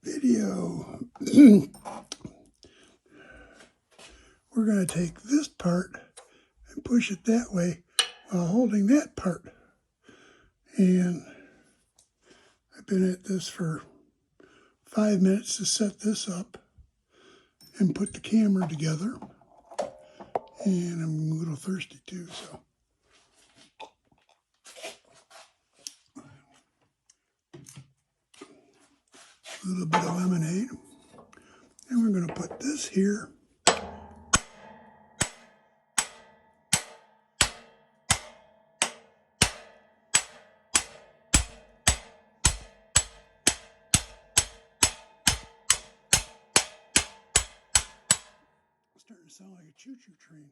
video. We're going to take this part and push it that way while holding that part. And I've been at this for 5 minutes to set this up and put the camera together. And I'm a little thirsty too, so. A little bit of lemonade. And we're going to put this here. Starting to sound like a choo-choo train.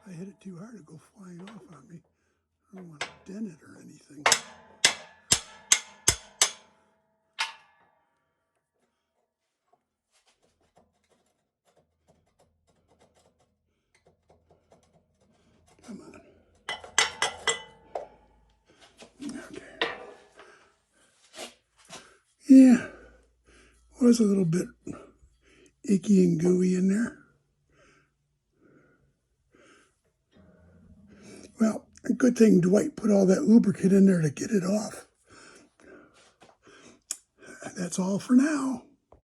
I hit it too hard to go flying off on me. I don't want to dent it or anything. Come on. Okay. Yeah, was a little bit icky and gooey in there. Well, a good thing Dwight put all that lubricant in there to get it off. That's all for now.